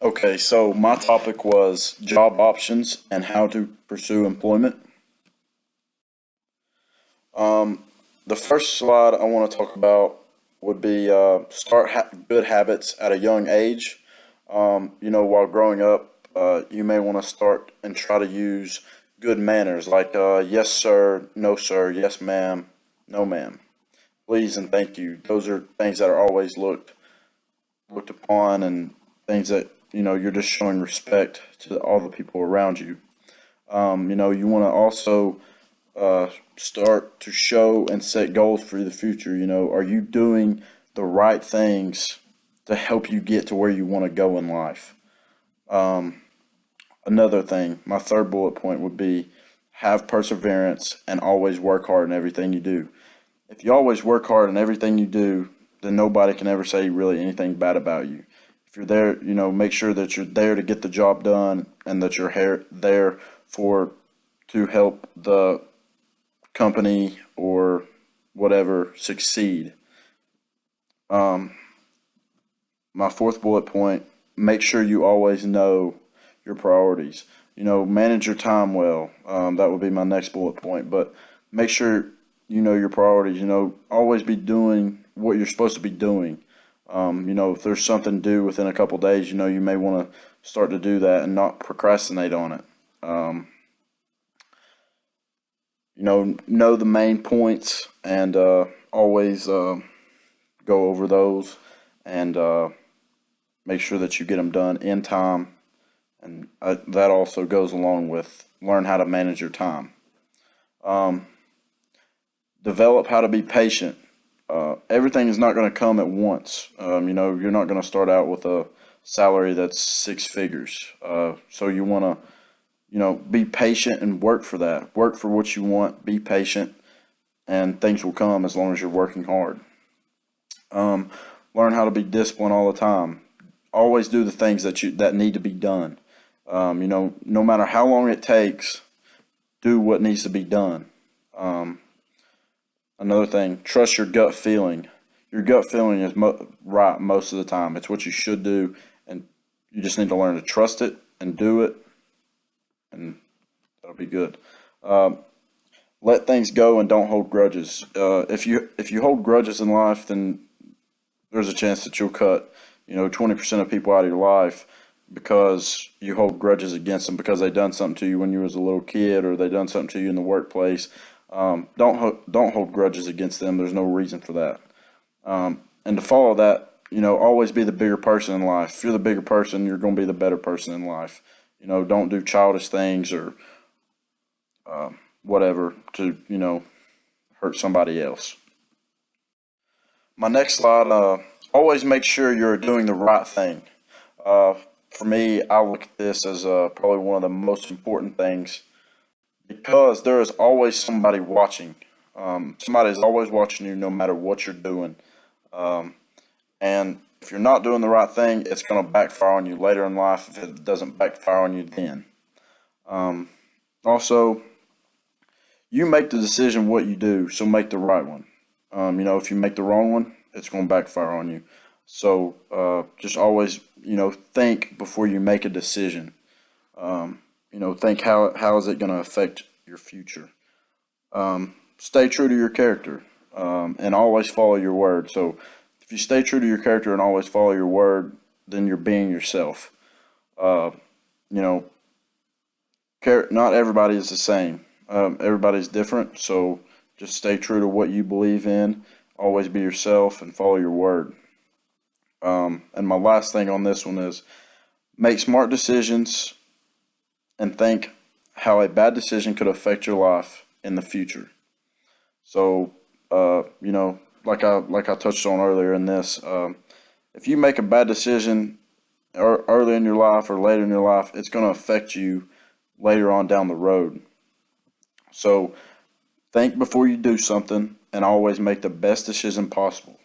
Okay, so my topic was job options and how to pursue employment. Um, the first slide I want to talk about would be start good habits at a young age. While growing up, you may want to start and try to use good manners like yes, sir, no, sir, yes, ma'am, no, ma'am, please, and thank you. Those are things that are always looked upon and things that you're just showing respect to all the people around you. You want to also start to show and set goals for the future. Are you doing the right things to help you get to where you want to go in life? Another thing, my third bullet point would be have perseverance and always work hard in everything you do. If you always work hard in everything you do, then nobody can ever say really anything bad about you. If you're there, make sure that you're there to get the job done and that you're there for to help the company or whatever succeed. Um, my fourth bullet point, make sure you always know your priorities. Manage your time well. That would be my next bullet point. But make sure you know your priorities. Always be doing what you're supposed to be doing. If there's something due within a couple days, you may want to start to do that and not procrastinate on it. Um, know the main points and always go over those and make sure that you get them done in time. And that also goes along with learn how to manage your time. Um, Develop how to be patient. Everything is not going to come at once. You're not going to start out with a salary that's six figures. So you want to, be patient and work for that. Work for what you want. Be patient, and things will come as long as you're working hard. Um, Learn how to be disciplined all the time. Always do the things that need to be done. No matter how long it takes, do what needs to be done. Um, Another thing, trust your gut feeling. Your gut feeling is right most of the time. It's what you should do, and you just need to learn to trust it and do it, and that'll be good. Um, Let things go and don't hold grudges. If you hold grudges in life, then there's a chance that you'll cut 20% of people out of your life because you hold grudges against them because they done something to you when you was a little kid or they done something to you in the workplace. Don't hold grudges against them. There's no reason for that. And to follow that, always be the bigger person in life. If you're the bigger person, you're going to be the better person in life. Don't do childish things or whatever to hurt somebody else. My next slide. Always make sure you're doing the right thing. Uh, for me, I look at this as probably one of the most important things because there is always somebody watching. Somebody is always watching you no matter what you're doing. Um, and if you're not doing the right thing, it's going to backfire on you later in life if it doesn't backfire on you then. Um, Also, you make the decision what you do, so make the right one. If you make the wrong one, it's going to backfire on you. So just always, think before you make a decision. Think how is it going to affect your future. Stay true to your character and always follow your word. So if you stay true to your character and always follow your word, then you're being yourself. Uh, you know, not everybody is the same. Everybody's different. So just stay true to what you believe in. Always be yourself and follow your word. And my last thing on this one is make smart decisions and think how a bad decision could affect your life in the future. So, like I touched on earlier in this, if you make a bad decision early in your life or later in your life, it's going to affect you later on down the road. So, think before you do something and always make the best decision possible.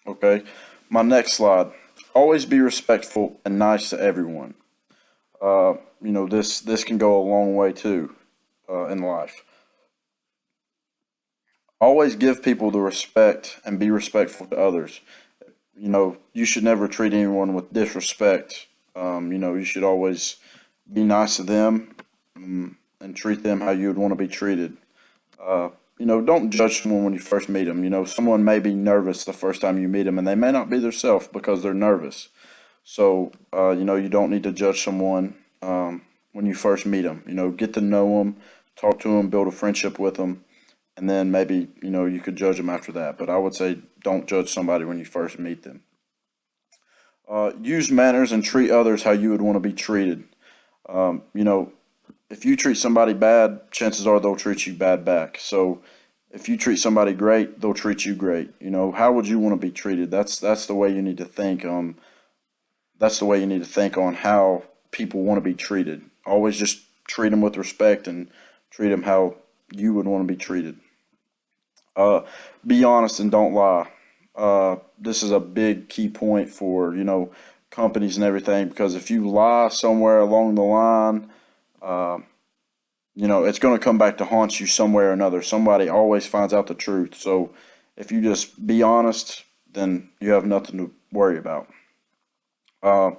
Okay. My next slide. Always be respectful and nice to everyone. This can go a long way too in life. Always give people the respect and be respectful to others. you should never treat anyone with disrespect. You should always be nice to them, and treat them how you would want to be treated. Don't judge someone when you first meet them. Someone may be nervous the first time you meet them, and they may not be themselves because they're nervous. So, you don't need to judge someone when you first meet them. Get to know them, talk to them, build a friendship with them, and then maybe, you could judge them after that. But I would say don't judge somebody when you first meet them. Use manners and treat others how you would want to be treated. Um, you know, if you treat somebody bad, chances are they'll treat you bad back. So if you treat somebody great, they'll treat you great. How would you want to be treated? That's the way you need to think. That's the way you need to think on how people want to be treated. Always just treat them with respect and treat them how you would want to be treated. Uh, be honest and don't lie. This is a big key point for, companies and everything, because if you lie somewhere along the line, uh, it's going to come back to haunt you somewhere or another. Somebody always finds out the truth. So if you just be honest, then you have nothing to worry about. Uh,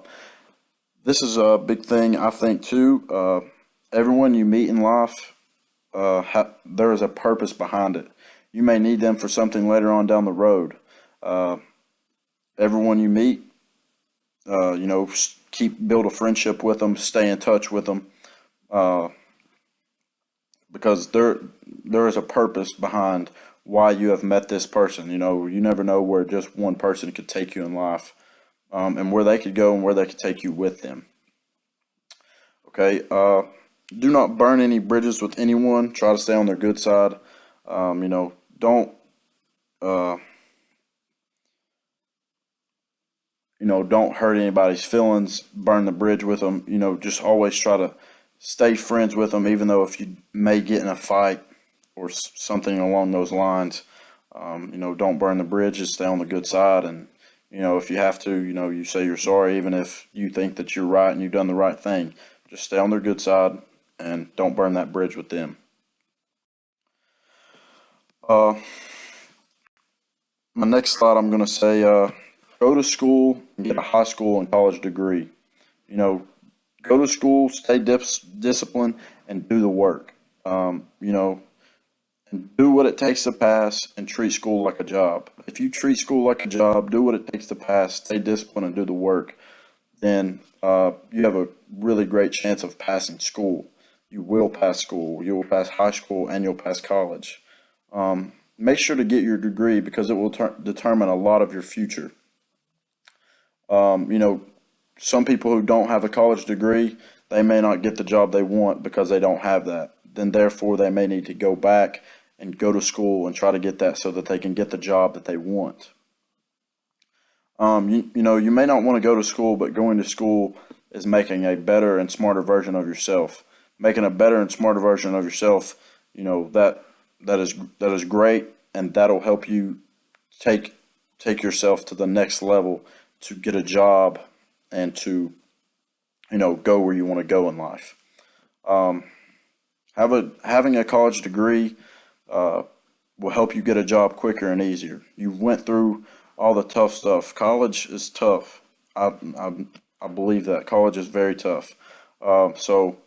this is a big thing, I think, too. Everyone you meet in life, there is a purpose behind it. You may need them for something later on down the road. Uh, Everyone you meet, build a friendship with them, stay in touch with them, uh, because there is a purpose behind why you have met this person. You never know where just one person could take you in life, and where they could go and where they could take you with them. Okay. Do not burn any bridges with anyone. Try to stay on their good side. Don't uh, don't hurt anybody's feelings. Burn the bridge with them. Just always try to stay friends with them, even though if you may get in a fight or something along those lines. Don't burn the bridges. Stay on the good side, and if you have to, you say you're sorry, even if you think that you're right and you've done the right thing. Just stay on their good side and don't burn that bridge with them. Uh, my next slide, I'm going to say, go to school and get a high school and college degree. You know, go to school, stay disciplined, and do the work. And do what it takes to pass and treat school like a job. If you treat school like a job, do what it takes to pass, stay disciplined, and do the work, then you have a really great chance of passing school. You will pass school, you will pass high school, and you'll pass college. Make sure to get your degree because it will determine a lot of your future. Um, you know, some people who don't have a college degree, they may not get the job they want because they don't have that. Then, therefore, they may need to go back and go to school and try to get that so that they can get the job that they want. You may not want to go to school, but going to school is making a better and smarter version of yourself. Making a better and smarter version of yourself, that is great, and that'll help you take take yourself to the next level to get a job and to go where you want to go in life. Um, having a college degree uh, will help you get a job quicker and easier. You went through all the tough stuff. College is tough. I believe that college is very tough. So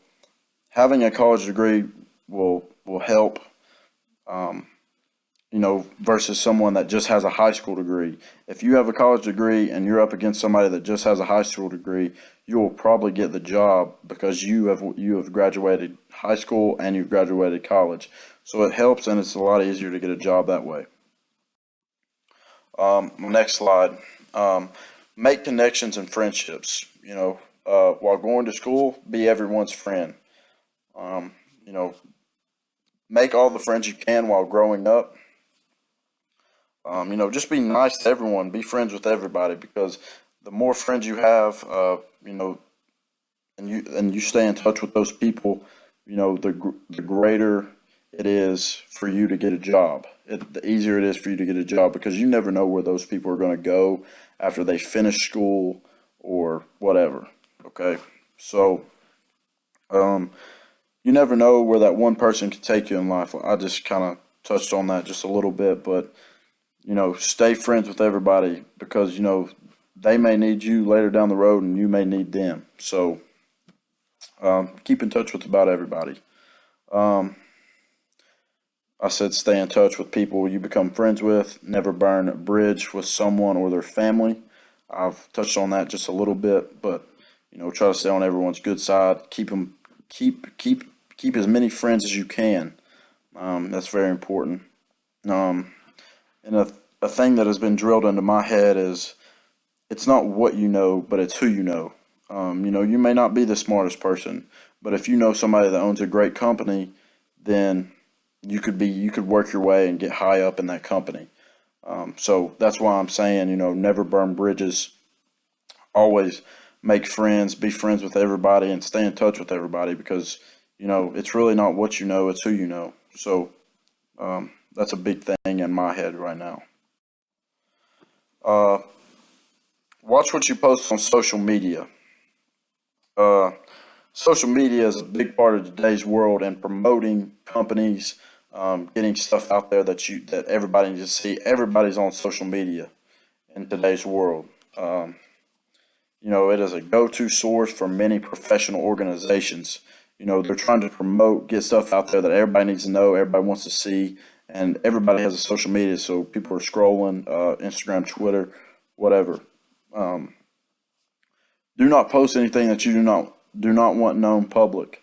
having a college degree will help. Um, versus someone that just has a high school degree. If you have a college degree and you're up against somebody that just has a high school degree, you will probably get the job because you have graduated high school and you've graduated college. So it helps, and it's a lot easier to get a job that way. Next slide. Make connections and friendships. While going to school, be everyone's friend. Um, you know, make all the friends you can while growing up. Just be nice to everyone. Be friends with everybody because the more friends you have, and you stay in touch with those people, the greater it is for you to get a job. The easier it is for you to get a job because you never know where those people are going to go after they finish school or whatever. Okay, so um, you never know where that one person can take you in life. I just kind of touched on that just a little bit, but stay friends with everybody because, they may need you later down the road and you may need them. So, keep in touch with about everybody. Um, I said stay in touch with people you become friends with. Never burn a bridge with someone or their family. I've touched on that just a little bit, but try to stay on everyone's good side. Keep as many friends as you can. That's very important. Um, and a thing that has been drilled into my head is it's not what you know, but it's who you know. You may not be the smartest person, but if you know somebody that owns a great company, then you could work your way and get high up in that company. So that's why I'm saying, never burn bridges. Always make friends, be friends with everybody, and stay in touch with everybody because it's really not what you know, it's who you know. So that's a big thing in my head right now. Uh, Watch what you post on social media. Uh, Social media is a big part of today's world and promoting companies, getting stuff out there that everybody needs to see. Everybody's on social media in today's world. It is a go-to source for many professional organizations. They're trying to promote, get stuff out there that everybody needs to know, everybody wants to see, and everybody has a social media, so people are scrolling, Instagram, Twitter, whatever. Um, do not post anything that you do not want known public.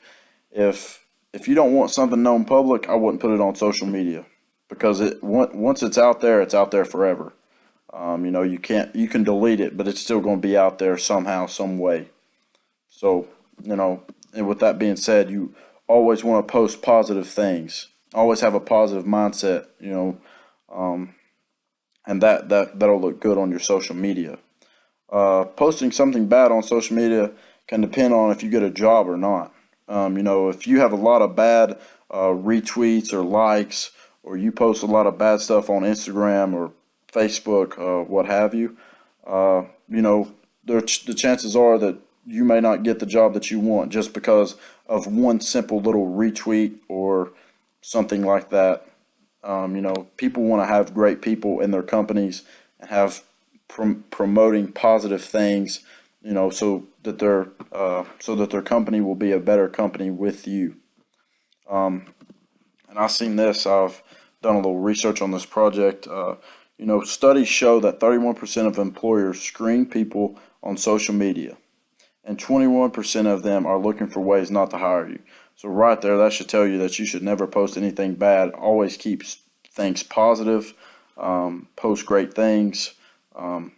If you don't want something known public, I wouldn't put it on social media because once it's out there forever. You can delete it, but it's still going to be out there somehow, some way. So, and with that being said, you always want to post positive things. Always have a positive mindset, and that'll look good on your social media. Posting something bad on social media can depend on if you get a job or not. If you have a lot of bad retweets or likes, or you post a lot of bad stuff on Instagram or Facebook, what have you, the chances are that you may not get the job that you want just because of one simple little retweet or something like that. People want to have great people in their companies and have promoting positive things, so that their company will be a better company with you. And I've seen this. I've done a little research on this project. Studies show that 31% of employers screen people on social media, and 21% of them are looking for ways not to hire you. So right there, that should tell you that you should never post anything bad. Always keep things positive. Post great things. And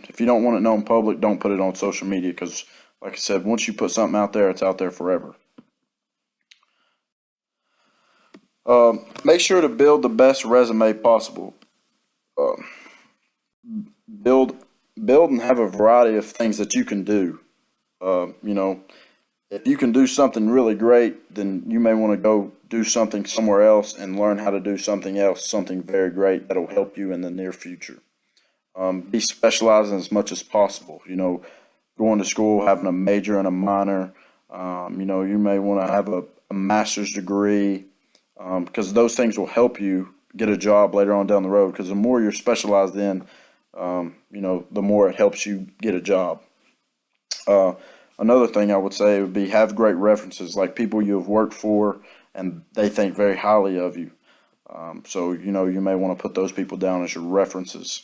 if you don't want it known in public, don't put it on social media because, like I said, once you put something out there, it's out there forever. Make sure to build the best resume possible. Uh, build, build and have a variety of things that you can do. Uh, you know, if you can do something really great, then you may want to go do something somewhere else and learn how to do something else, something very great that'll help you in the near future. Be specializing as much as possible. Going to school, having a major and a minor. You may want to have a master's degree because those things will help you get a job later on down the road. Because the more you're specialized in, the more it helps you get a job. Uh, Another thing I would say would be have great references, like people you have worked for and they think very highly of you. So, you may want to put those people down as your references.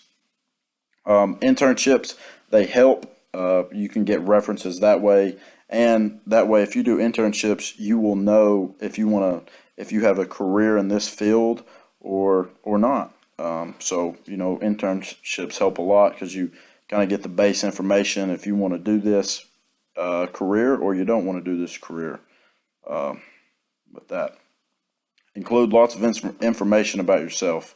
Internships, they help. You can get references that way. And that way, if you do internships, you will know if you have a career in this field or not. So, internships help a lot because you kind of get the base information if you want to do this career or you don't want to do this career. Uh, with that, include lots of information about yourself.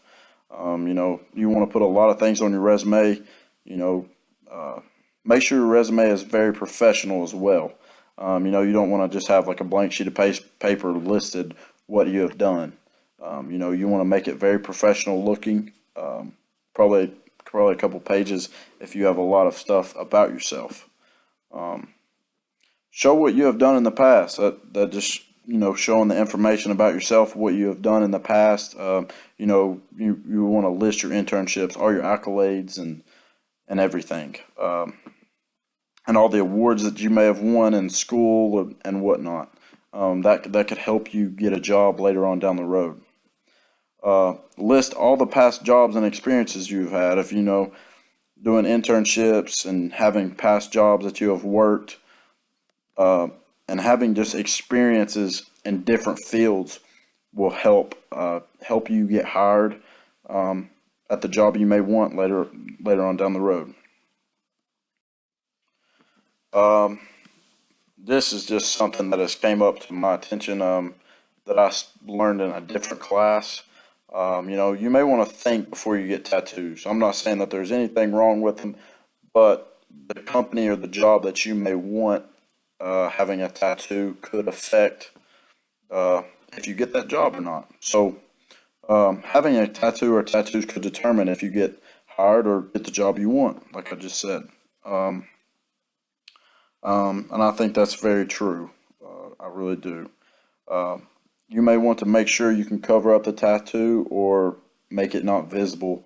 You want to put a lot of things on your resume. You know, uh, Make sure your resume is very professional as well. You don't want to just have like a blank sheet of paper listed what you have done. You want to make it very professional looking. Probably a couple pages if you have a lot of stuff about yourself. Um, Show what you have done in the past. That just showing the information about yourself, what you have done in the past. You want to list your internships, all your accolades, and everything, and all the awards that you may have won in school and whatnot. That could help you get a job later on down the road. List all the past jobs and experiences you've had. If doing internships and having past jobs that you have worked, and having just experiences in different fields will help you get hired at the job you may want later on down the road. This is just something that has came up to my attention that I learned in a different class. You may want to think before you get tattoos. I'm not saying that there's anything wrong with them, but the company or the job that you may want having a tattoo could affect if you get that job or not. So having a tattoo or tattoos could determine if you get hired or get the job you want, like I just said. And I think that's very true. I really do. You may want to make sure you can cover up the tattoo or make it not visible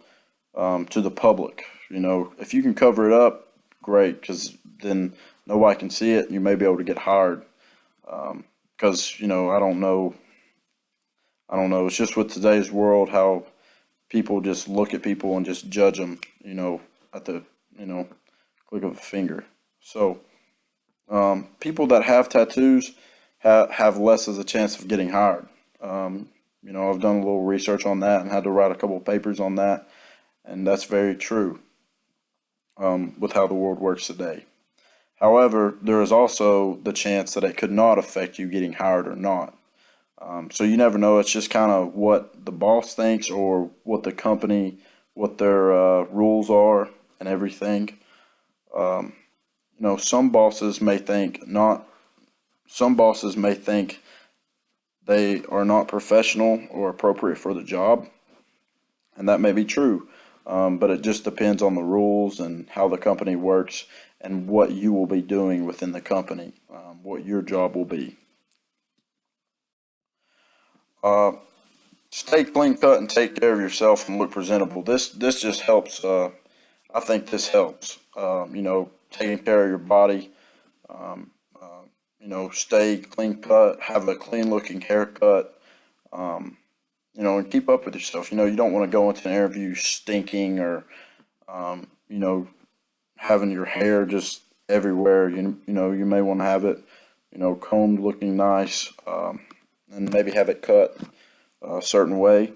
to the public. If you can cover it up, great, because then nobody can see it. You may be able to get hired. Because I don't know. It's just with today's world how people just look at people and just judge them. At the click of a finger. So people that have tattoos have less of a chance of getting hired. I've done a little research on that and had to write a couple of papers on that, and that's very true with how the world works today. However, there is also the chance that it could not affect you getting hired or not. So you never know. It's just kind of what the boss thinks or what the company, what their rules are and everything. Some bosses may think they are not professional or appropriate for the job, and that may be true. But it just depends on the rules and how the company works and what you will be doing within the company, what your job will be. Stay clean cut and take care of yourself and look presentable. This just helps. I think this helps. Taking care of your body. Stay clean cut, have a clean looking haircut. And keep up with yourself. You don't want to go into an interview stinking or, having your hair just everywhere. You may want to have it, combed, looking nice, and maybe have it cut a certain way.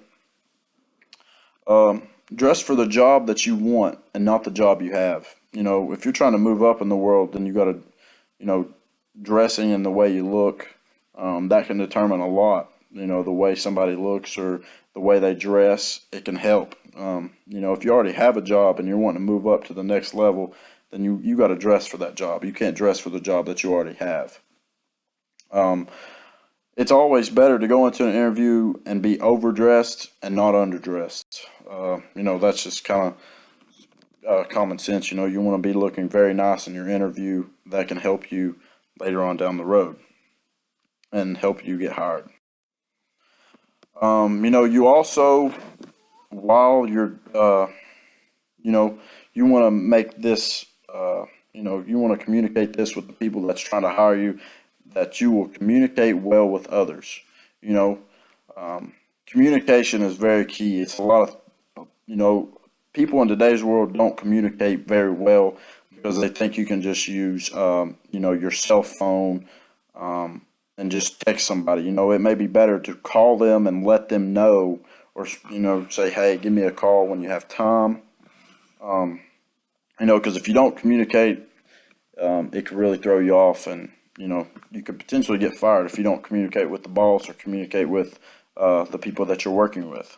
Dress for the job that you want and not the job you have. If you're trying to move up in the world, then you got to, dressing and the way you look, that can determine a lot. The way somebody looks or the way they dress, it can help. If you already have a job and you're wanting to move up to the next level, then you got to dress for that job. You can't dress for the job that you already have. It's always better to go into an interview and be overdressed and not underdressed. That's just kind of common sense. You want to be looking very nice in your interview. That can help you later on down the road and help you get hired. You also, while you're, you want to make this, you want to communicate this with the people that's trying to hire you, that you will communicate well with others. Communication is very key. It's a lot of, people in today's world don't communicate very well because they think you can just use, your cell phone, and just text somebody. It may be better to call them and let them know, or, say, hey, give me a call when you have time. Because if you don't communicate, it could really throw you off, and, you could potentially get fired if you don't communicate with the boss or communicate with the people that you're working with.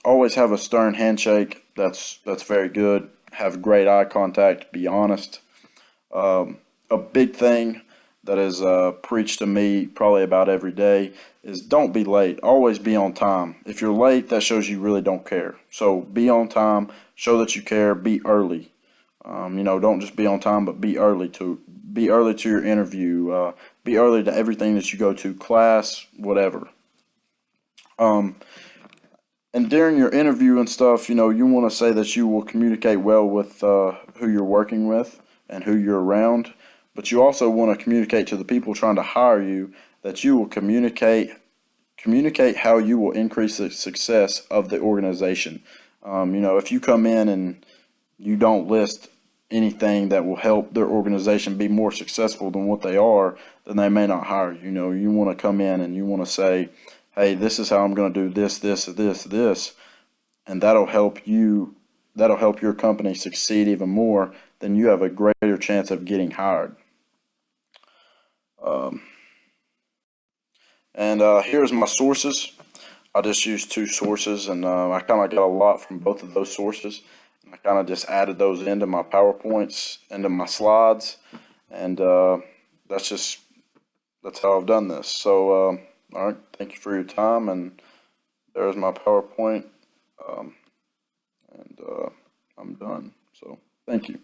Always have a stern handshake. That's very good. Have great eye contact. Be honest. A big thing that is preached to me probably about every day is don't be late. Always be on time. If you're late, that shows you really don't care. So be on time. Show that you care. Be early. Don't just be on time, but be early to be early to your interview, be early to everything that you go to, class, whatever. And during your interview and stuff, you know, you want to say that you will communicate well with who you're working with and who you're around, but you also want to communicate to the people trying to hire you that you will communicate how you will increase the success of the organization. You know, if you come in and you don't list anything that will help their organization be more successful than what they are, then they may not hire you. You know, you want to come in and you want to say, hey, this is how I'm going to do this, this, this, and that'll help you. That'll help your company succeed even more. Then you have a greater chance of getting hired. And here's my sources. I just used two sources, and I kind of got a lot from both of those sources. I kind of just added those into my PowerPoints, into my slides, and that's how I've done this. So, all right, thank you for your time, and there's my PowerPoint, and I'm done. So, thank you.